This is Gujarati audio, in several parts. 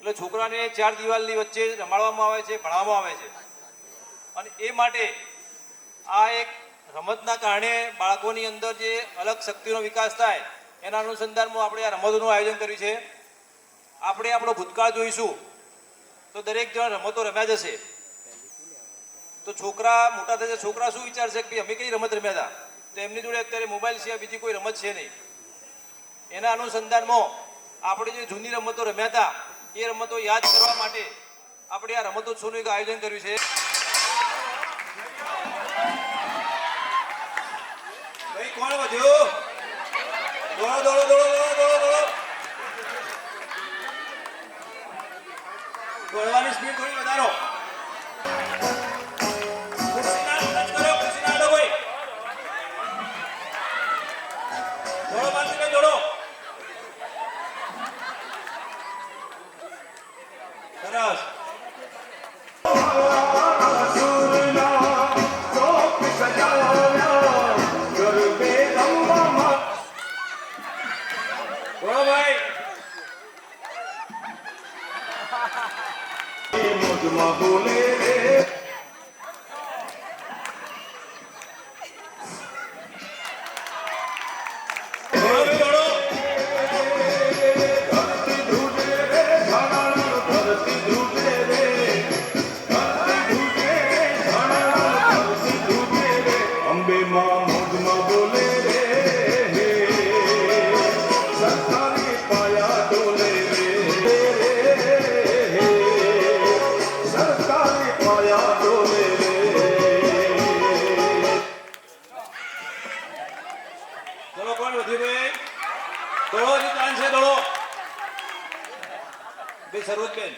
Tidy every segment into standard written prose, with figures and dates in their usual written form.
એટલે છોકરાને ચાર દિવાલની વચ્ચે રમાડવામાં આવે છે, ભણાવવામાં આવે છે. અને એ માટે આ એક રમતના કારણે બાળકોની અંદર જે અલગ શક્તિનો વિકાસ થાય એના અનુસંધાનમાં આપણે આ રમતોનું આયોજન કર્યું છે. આપણે આપણો ભૂતકાળ જોઈશું તો દરેક જણ રમતો રમ્યા જશે. તો છોકરા મોટા થશે, છોકરા શું વિચારશે કે અમે કઈ રમત રમ્યા હતા, તો એમની જોડે અત્યારે મોબાઈલ સિવાય બીજી કોઈ રમત છે નહીં. એના અનુસંધાનમાં આપણે જે જૂની રમતો રમ્યા હતા એ રમતો યાદ કરવા માટે આપણે આ રમતોત્સવનું એક આયોજન કર્યું છે. ભાઈ કોણ વધ્યું? દોડો દોડો દોડો દોડો દોડો દોડો. દોડવાની સ્પીડ થોડી વધારો. સરસ. બોલો ભાઈ. બોલે ચલો કોણ વધી ભાઈ? દોડો ની તાન છે, દોડો બે. સરોજબેન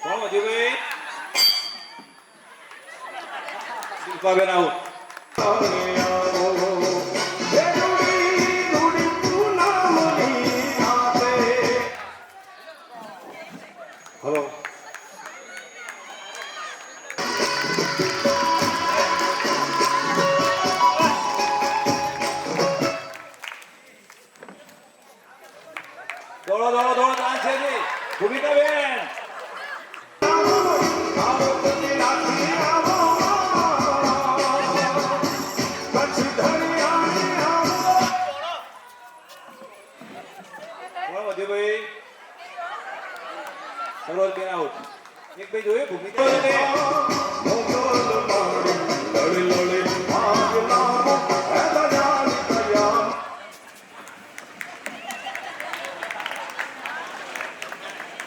કોણ વધી ભાઈ? શિલ્પાબેન આવું. હલો. દોડો દોડો દોડો ચાન્સ છે જી. ભૂમિકાબેન કોણ વધ્યું ભાઈ? સરોજબેન આઉટ. એક ભાઈ જોયું ભૂમિકા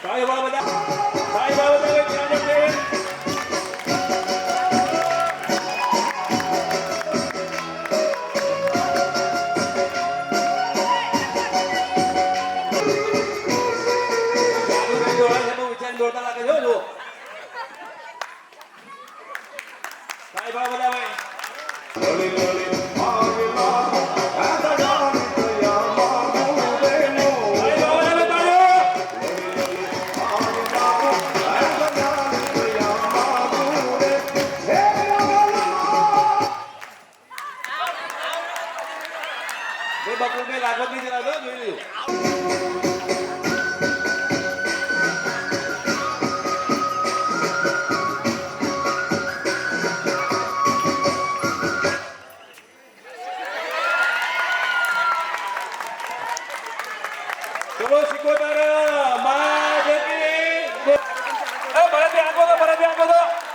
સાહેબ આ બધા સાહેબ આ બધા ધ્યાન રાખે. દોડતા લાગે છે જો સાહેબ આ બધા ભાઈ. બપોર મેં લાગવત નહીં ચલાવતો, જોઈ લીધું. ચલો શીખોતર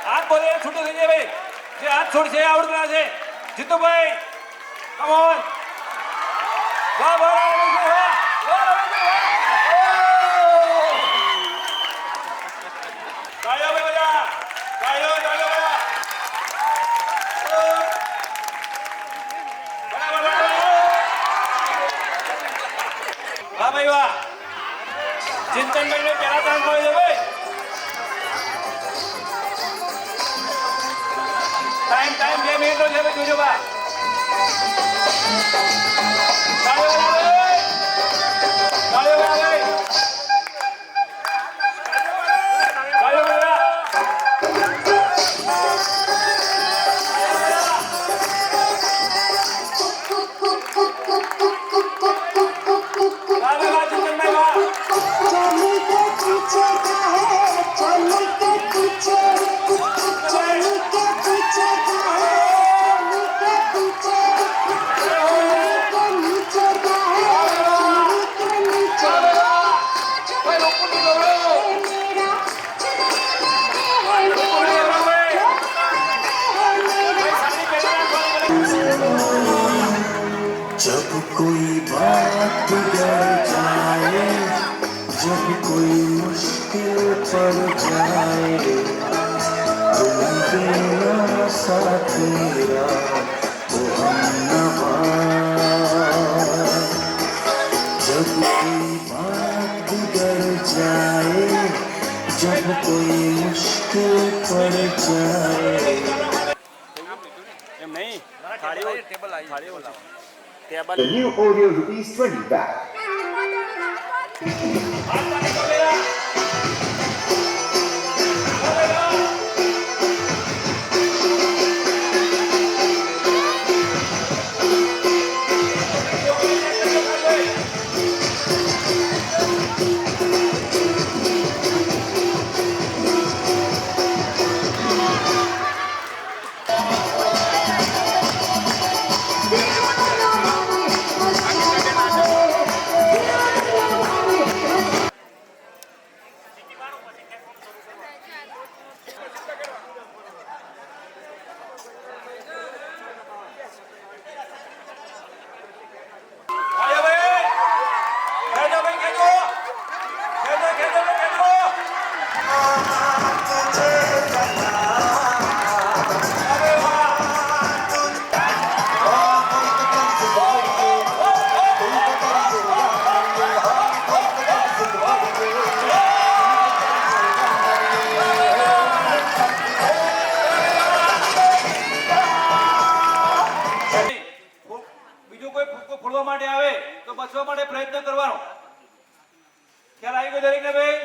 હાથ બોલે છૂટું થઈ જાય ભાઈ. જે હાથ છોડશે આવડતા છે. Jitubhai come on. વાહ વાહ વાહ કાયો ભાઈ બધા કાયો કાયો બરાબર વાહ ભાઈ વાહ. ચિંતનભાઈ ને પહેલા ચાન્સ મળે છે ભાઈ. ટાઈમ 2 મિનિટનો છે ભાઈ. જોજો બા जब कोई बात बिगड़ जाए, जब कोई मुश्किल पड़ जाए, तुम देना साथ मेरा तो हमनवा। जब कोई बात बिगड़ जाए, जब कोई मुश्किल पड़ जाए। The new Oreo Rupees 20 bag. ફોડવા માટે આવે તો બચવા માટે પ્રયત્ન કરવાનો. ખ્યાલ આવી ગયો દરેકને ભાઈ?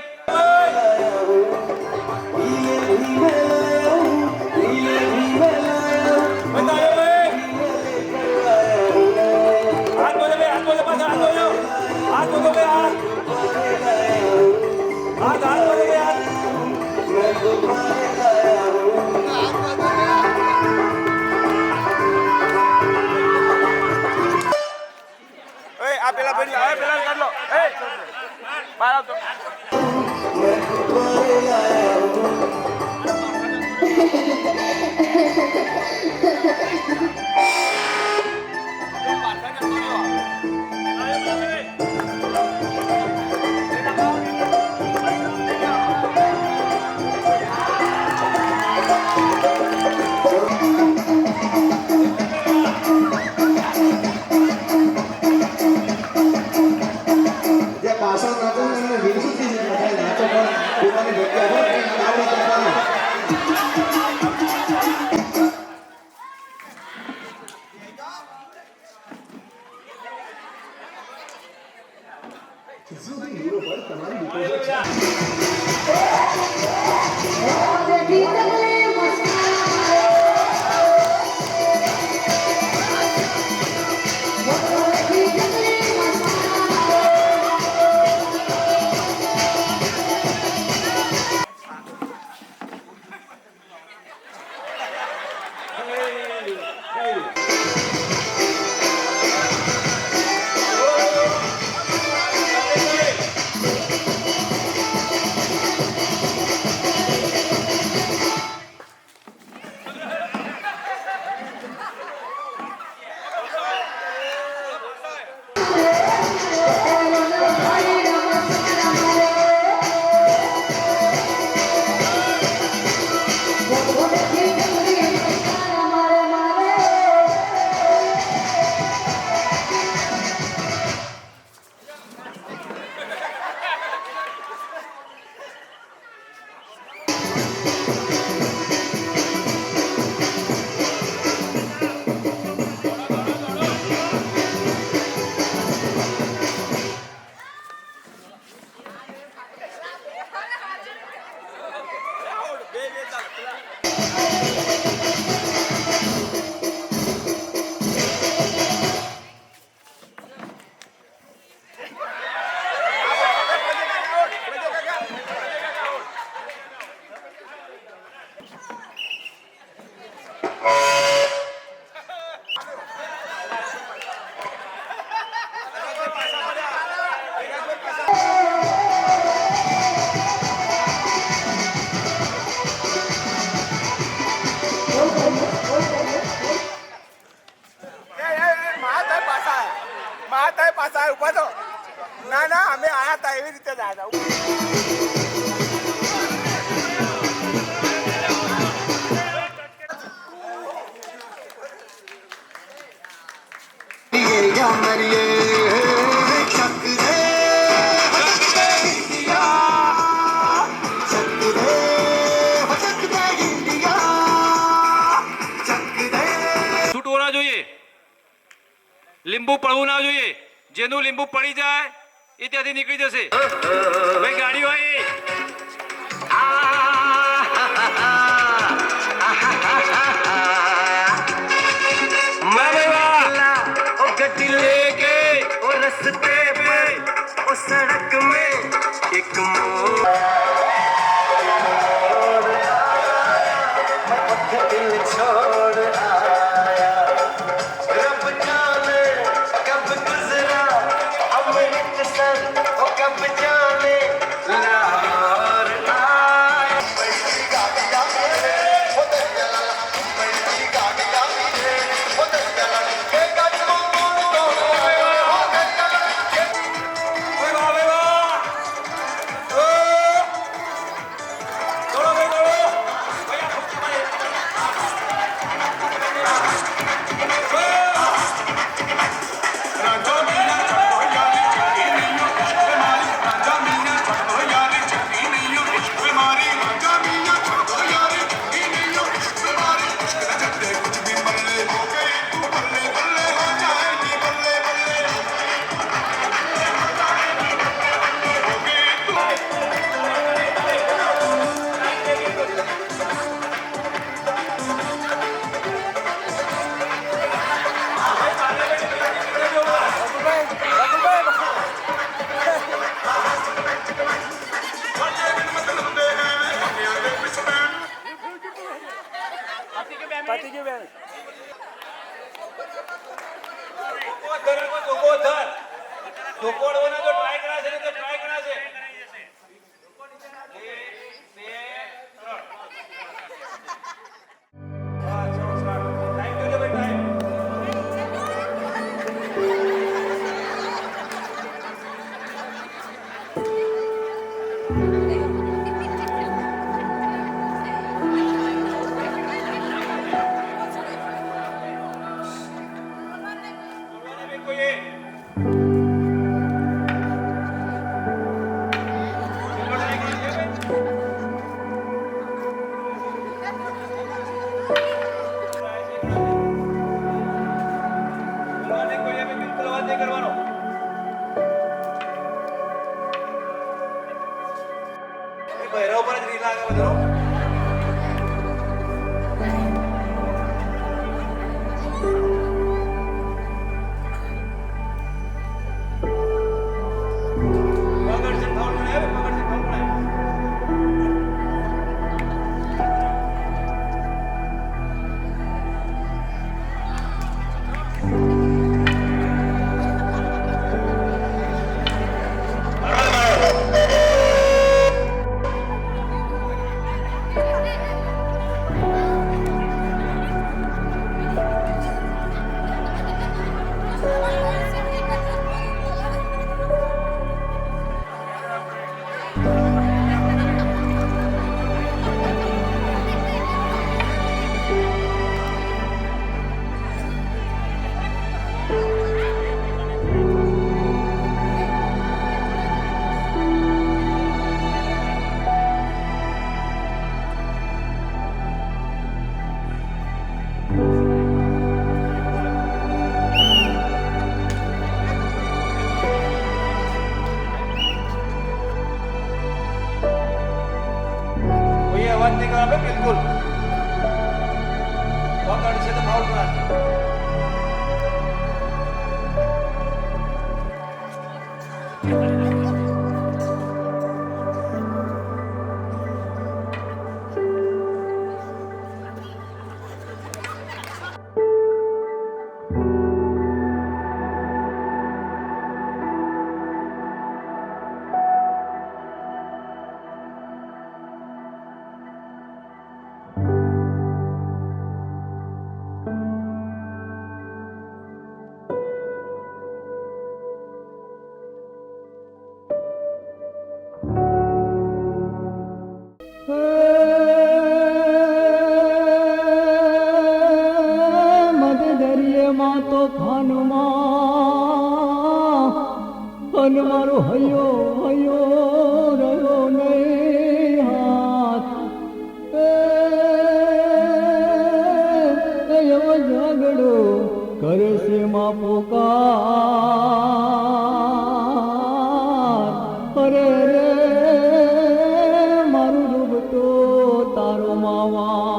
मरिए चक दे इंडिया चक दे इंडिया चक दे છૂટવું ના જોઈએ, લીંબુ પડવું ના જોઈએ. જેનું લીંબુ પડી જાય એ ત્યાંથી નીકળી જશે. ભાઈ ગાડી હોય गड्डी लेके ओ रस्ते पे ओ सड़क में एक दिल छोड़ आया रब जाने कब गुजरा अमृतसर ओ कब जाने लाहौर आया ધોકોડવાના તો ટ્રાય કરા છે ને તો ટ્રાય કરા છે. 1 2 3 ભૈરવ પર જ રીલ લાગે બધો. પગડશે થાળ બનાવે, પગડશે થાળ બનાવે. कोई आवाज नहीं करा बे बिल्कुल. पकड़ से तो फाउल करा. મદ દરિયે માં તો ફાનમાં અન મારો હૈયો હૈયો રહ્યો નહીં હાથ એવો ઝઘડો કરે છે માં પોકાર અરે રે મારું ડૂબતો તારો માવા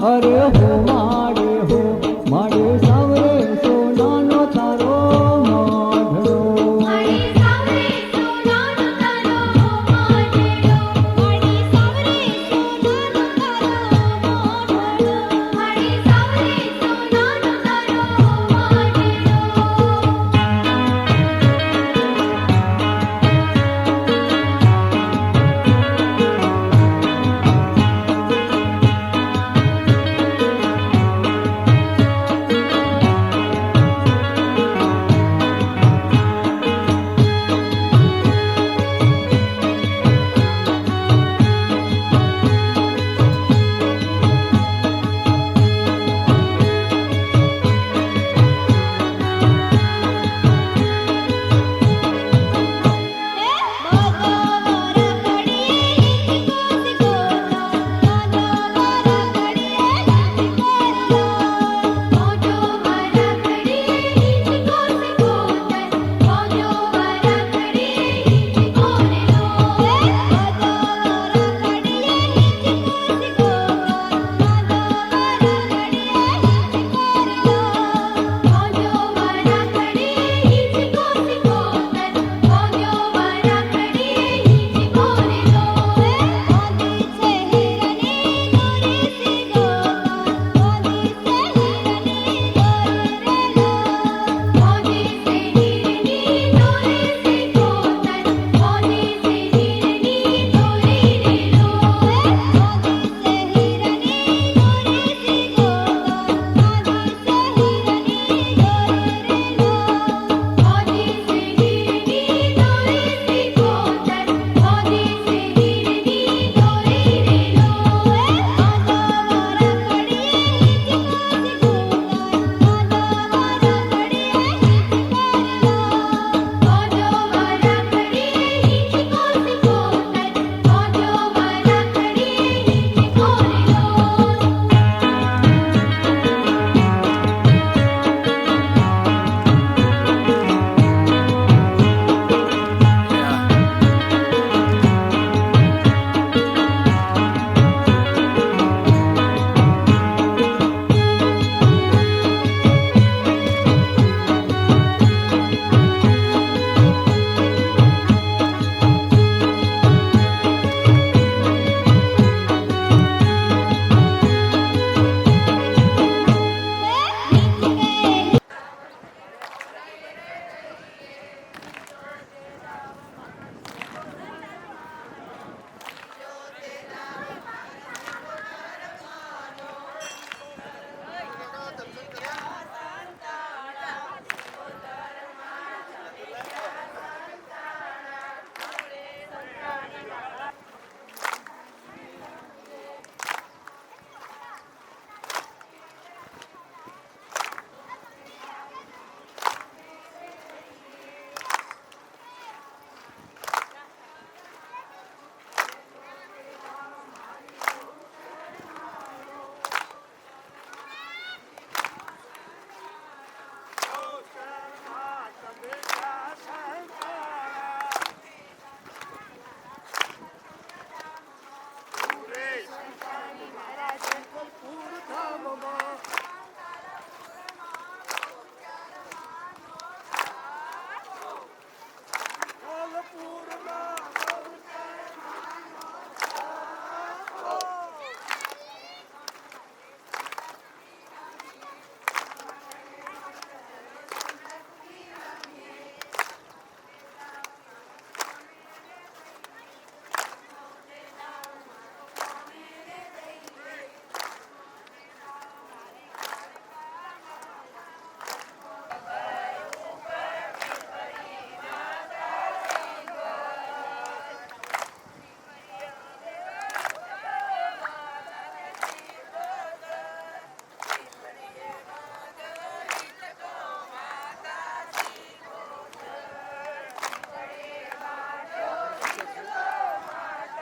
અરે હો માડે સાવરે સોનાનો તારો માઢડો માડી સાવરે સોનાનો તારો માઢડો માડી સાવરે સોનાનો તારો માઢડો માડી સાવરે સોનાનો તારો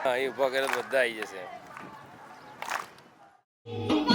હા એ ઊભા કરે તો બધા આવી જશે. Thank you.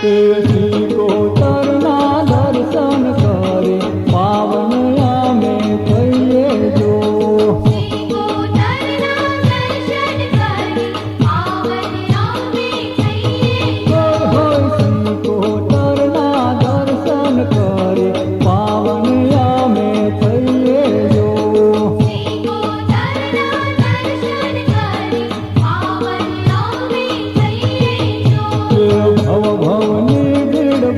તે સિકોતરના દર્શન કરે પાવન અમે થઈએ જો સિકોતરના દર્શન કરી પાવન અમે થઈએ હોય સિકોતરના દર્શન કરે પાવન અમે થઈએ જો સિકોતરના દર્શન કરી પાવન અમે થઈએ જો ભવ ભવની ભીડ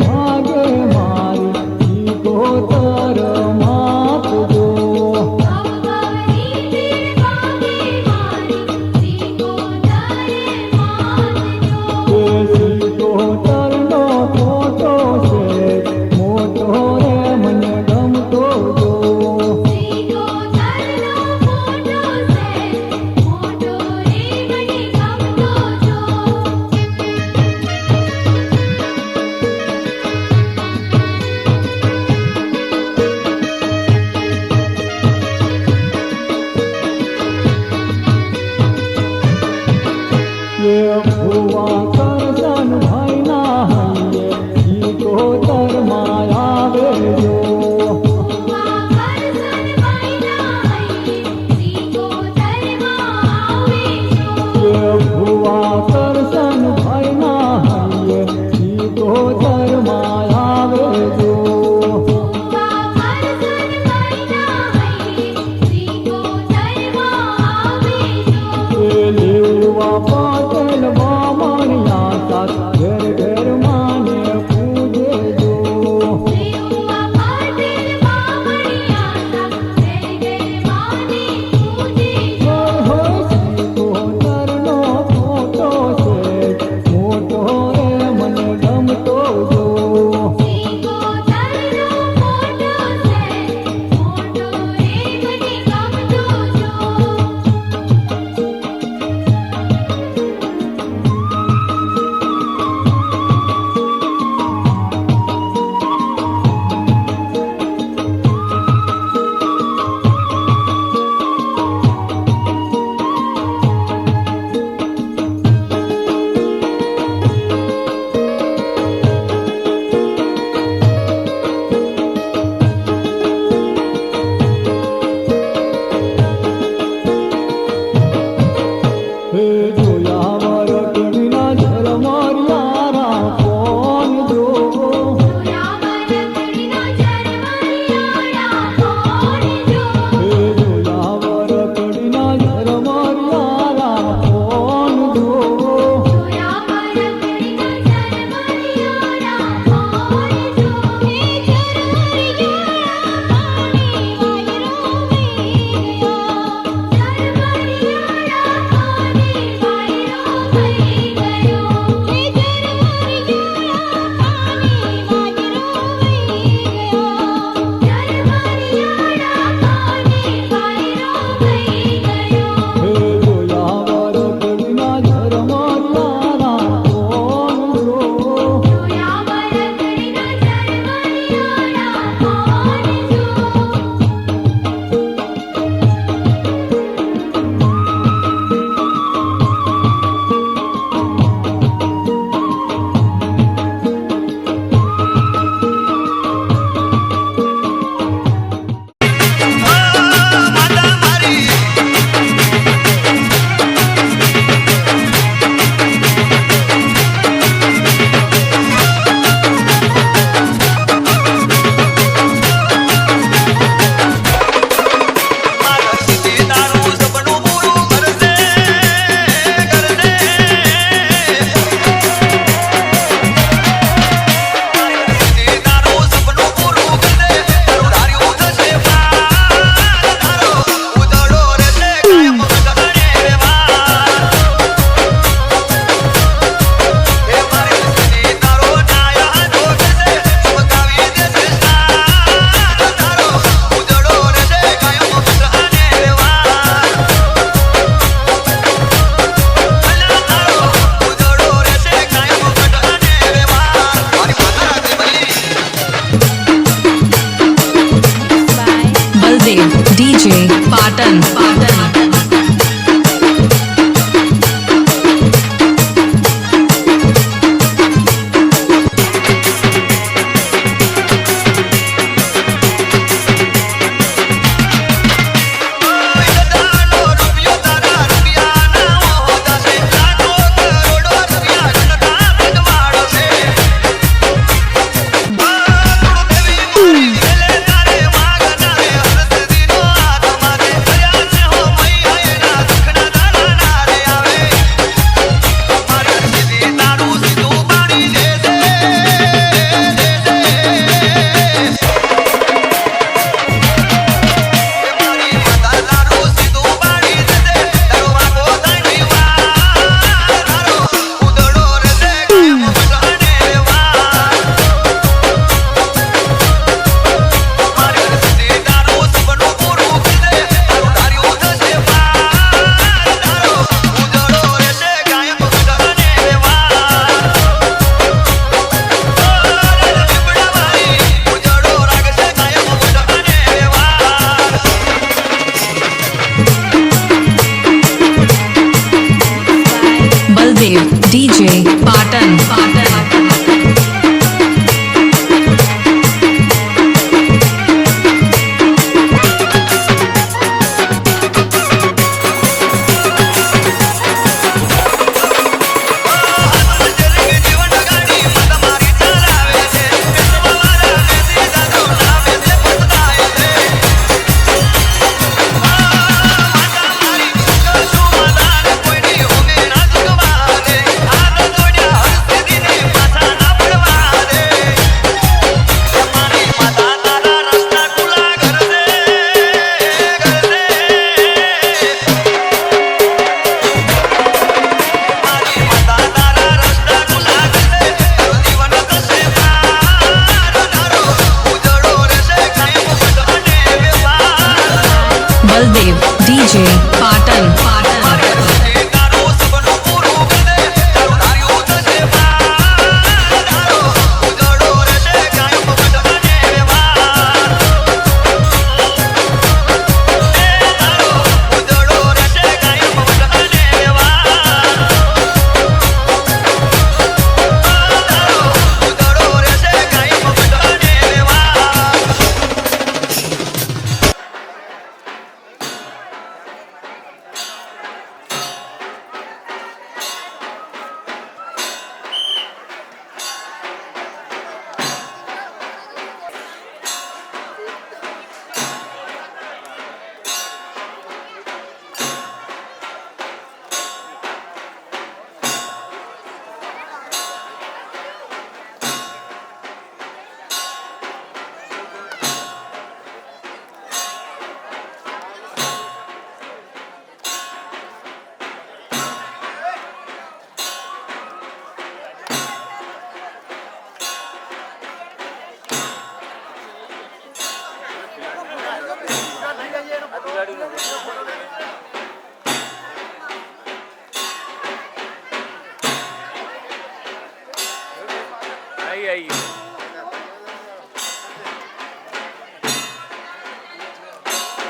છે પાટણ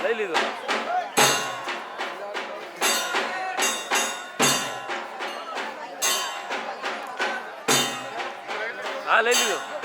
લઈ લીધો. હા લઈ લીધો.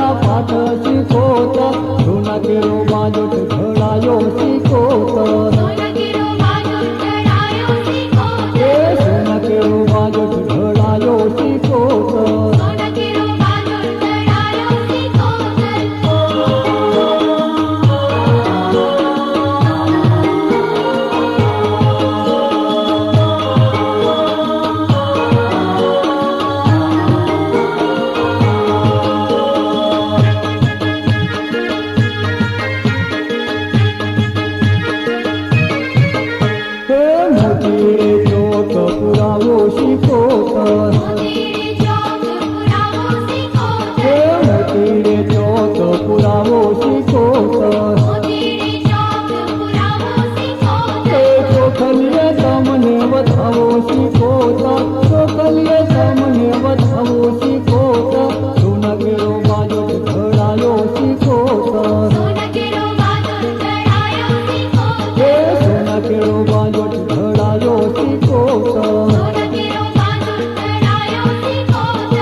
વાળા પાઠ શીખોતર સોના કેરો બાજો ચઢાયો શીખોતર સોના કેરો બાજો ચઢાયો શીખોતર એ સોના કેરો બાજો ચઢાયો શીખોતર સોના કેરો બાજો ચઢાયો શીખોતર હે મોતી રે ચોક પુરાવો શીખોતર મોતી ચોક પુરાવો શીખોતર હે મોતી રે ચોક પુરાવો શીખોતર મોતી ચોક પુરાવો શીખોતર એ ચોખલીએ તમને વધાવો શીખોતર ચોખલીએ તમને વધાવો શીખોતર સોના કેરો બાજો ચઢાયો શીખોતર સોના કેરો બાજો ચઢાયો શીખોતર હે સોના કેરો બાજો ચઢાયો શીખોતર સોના કેરો બાજો ચઢાયો શીખોતર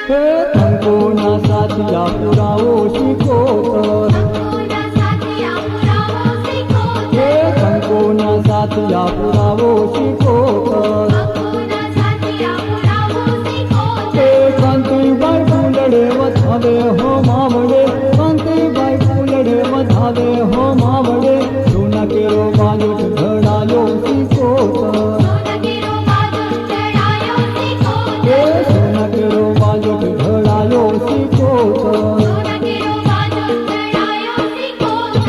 હે કંકોના સાથિયા પુરાવો શીખોતર સોના સાથિયા પુરાવો શીખોતર હે કંકોના સાથિયા પુરાવો શીખોતર સોના સાથિયા પુરાવો શીખોતર હે કાંતિભાઈ ફૂલડે વધાવે હો માવડે કાંતિભાઈ ફૂલડે વધાવે હો માવડે સોના કેરો બાજો ચઢાયો શીખોતર સોના કેરો બાજો ચઢાયો શીખોતર હે સોના કેરો બાજો ચઢાયો શીખોતર સોના કેરો બાજો ચઢાયો શીખોતર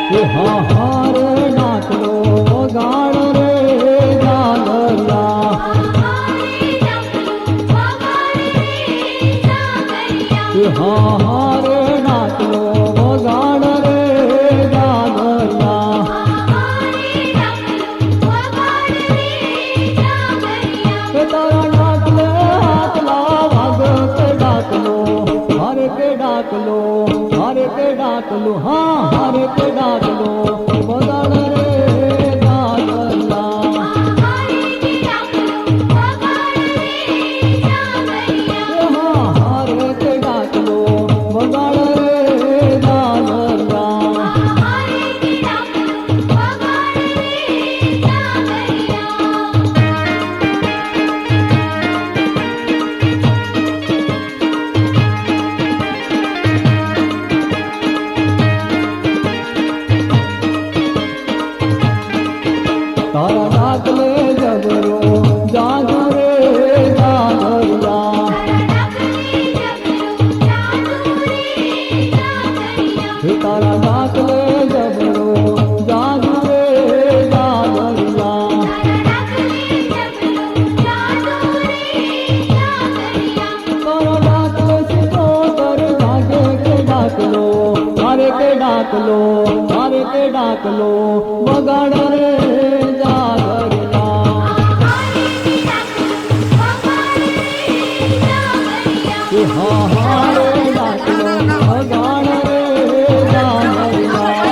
હે હા હા રે નાચલો વગાડ રે જાગરિયા હે હા હા રે નાચલો વગાડ રે જાગરિયા કે તારા ડાકલે હાથલા વાગ કે ડાકલો હારે કે ડાકલો હારે કે ડાકલો હા હારે કે ડાકલો વગાડ રે જાગરિયા હે હા હારે કે ડાકલો વગાડ રે જાગરિયા તારા ડાકલે જબરો જાગો રે જાગરિયા હે તારા ડાકલે જબરો જાગો રે જાગરિયા તારા ડાકલે શીખોતર જાગે કે ડાકલો હારે કે ડાકલો હારે કે ડાકલો વગાડ રે જાગરિયા હે હા હા રે ડાકલો વગાડ રે જાગરિયા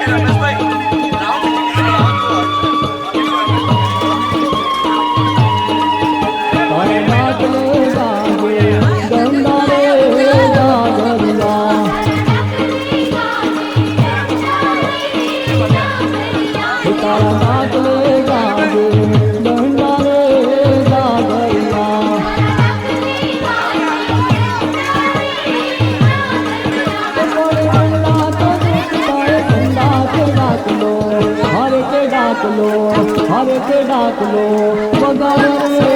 રમેશભાઈ ડાકલો વગાડે રે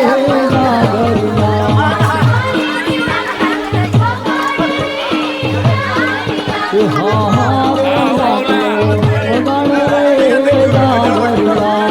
ડાગરિયા એ હા હા રે ડાકલો વગાડે રે ડાગરિયા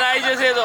આવી જશે તો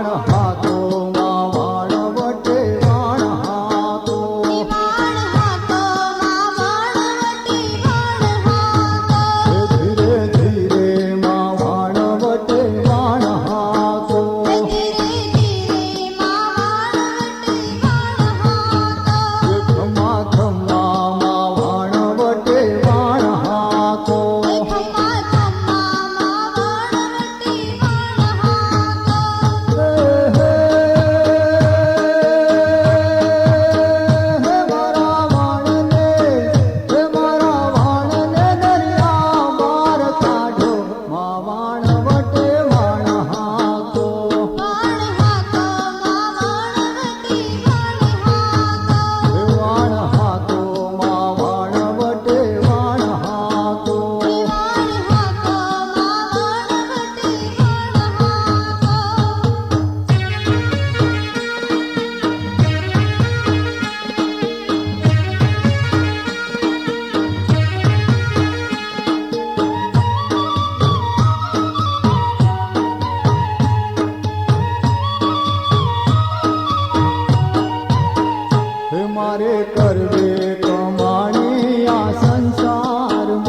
વાણ હાથો માં વાણ વટે વાણ હાથો વાણ હાથો માં વાણ વટી વાણ હાથો ધીરે ધીરે માં વાણ વટે વાણ હાથો ધીરે ધીરે માં વાણ વટી વાણ હાથો ખમા ખમા માં વાણ વટે વાણ હાથો ખમ્મા ખમ્મા માં વાણ વટી વાણ હાથો મારા વાણને દરિયા બાર કાઢો માં વાણ વટે વાણ હાથો વાણ હાથો માં વાણ વટી વાણ હાથો વાણ હાથો માં વાણ વટે વાણ હાથો વાણ હાથો માં વાણ વટી વાણ હાથો હે મારે કરવે કમાણી આ સંસારમાં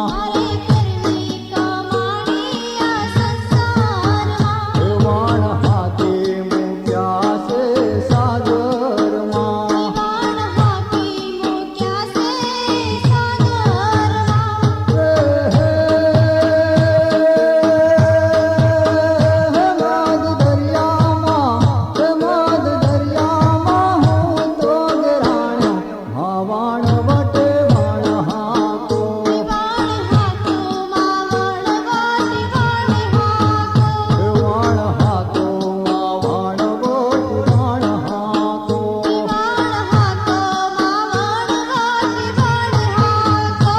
મારે કરવી કમાણી આ સંસારમાં હે વાણ હાથે મૂક્યા છે સાગરમાં વાણ હાથી મૂક્યા છે સાગરમાં મદ દરિયામાં હું તો ગરાણ્યો વાણ વટે વાણ હાથો વાણ હાથો માં વાણ વટી વાણ હાથો વાણ હાથો વાણ વટ વાણ હાથો વાણ હાથો માં વાણ વટી વાણ હાથો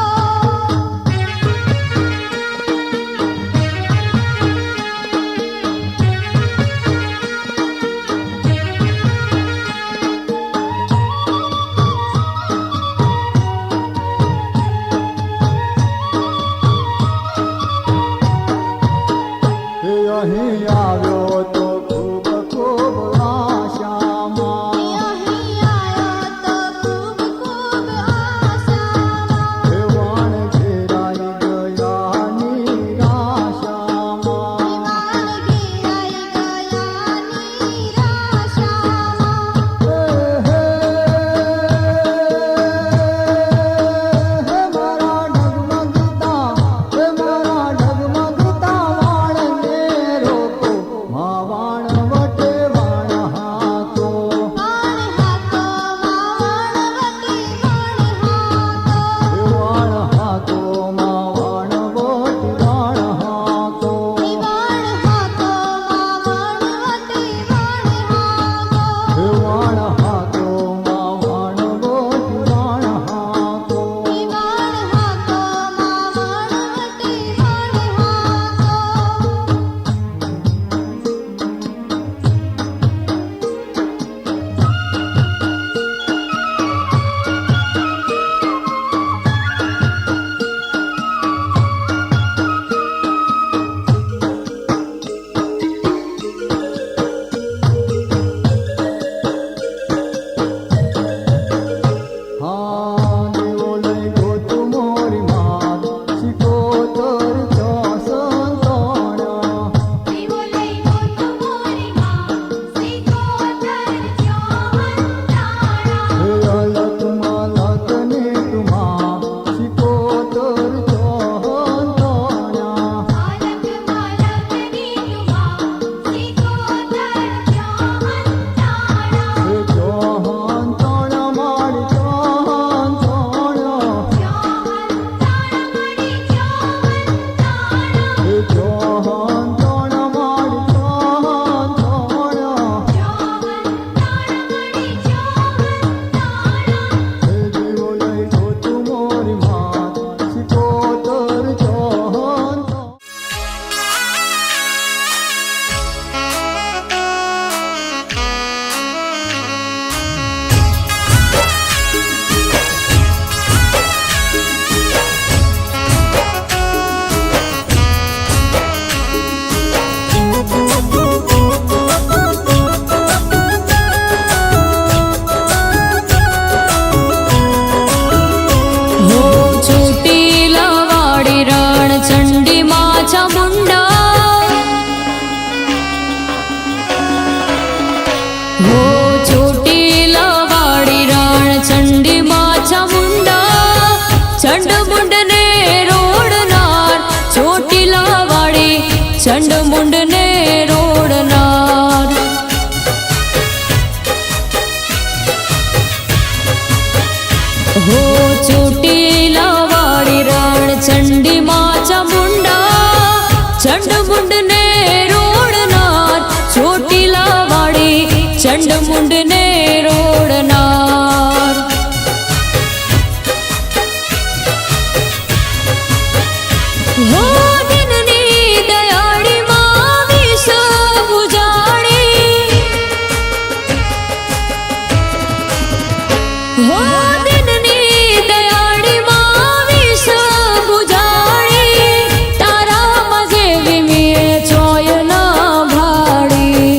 હે અહીં આવ્યો તો ખૂબ ખૂબ આશામાં અહીં આયો તો ખૂબ ખૂબ આશામાં હે વાણ ઘેરાઈ ગયા નિરાશામાં વાણ ઘેરાઈ ગયા નિરાશામાં મારા ડગમગતા વાણને રોકો માં વાણ વટે વાણ હાથો વાણ હાથો માં વાણ વટી વાણ હાથો વાણ હાથો માં વાણ વટ વાણ હાથો વાણ હાથો માં વાણ વટી વાણ હાથો વાણ હાથો માં વાણ વટ વાણ હાથો વાણ હાથો માં વાણ વટી વાણ હાથો હો ચોટીલા વાળી રાણ ચંડી માં ચામુંડા ચંડ મુંડ ને રોડનાર ચોટીલા વાળી ચંડ મુંડ ને રોડનાર હો ચોટીલા વાળી રાણ ચંડી માં ચામુંડા ચંડ મુંડ ને રોડનાર ચોટીલા વાળી ચંડ મુંડ ને રોડનાર હો દિનની દયાળી માં વિષ બુજાણી હો દિનની દયાળી માં વિષ બુજાણી તારા જેવી મેં ચોય ના ભાડી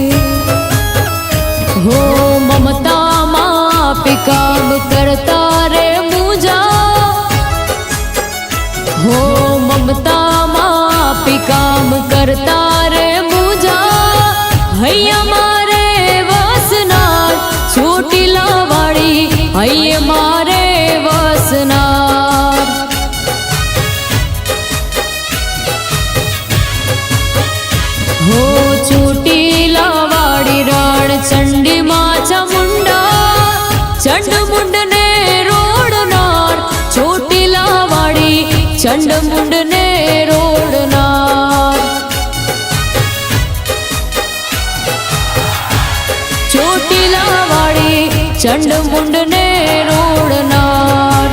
હો મમતામાં પિકાબ કરતા રે મુજા હો મમતામાં પિકામ કરતા રે મુજા હૈયા મારે વસનાર ચોટીલા વાળી હૈયે મારે વસનાર હો ચોટીલા વાળી રાણ ચંડી માં ચામુંડા ચંડ મુંડ ને રોડનાર ચોટીલા વાળી ચંડ મુંડ ને રોડનાર ચોટીલા વાળી ચંડ મુંડ ને રોડનાર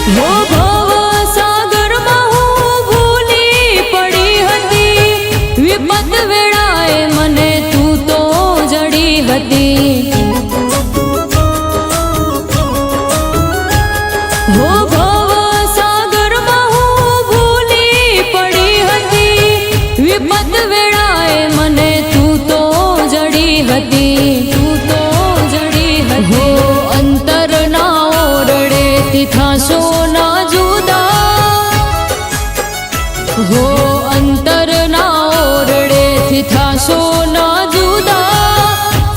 હો ભવ સાગરમાં હું ભૂલી પડી હતી વિપત વેળાએ મને તું તો જડી હતી હો ભવ સાગરમાં હું ભૂલી પડી હતી વિપત વેળાએ મને તું તો જડી હતી તું તો જડી હતી હો અંતરના ઓરડેથી થાશો ના જુદા હો અંતરના ઓરડેથી થાશો ના જુદા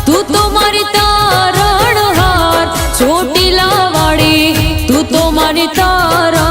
તું તો મારી તારણહાર ચોટીલા વાળી તું તો મારી તારણ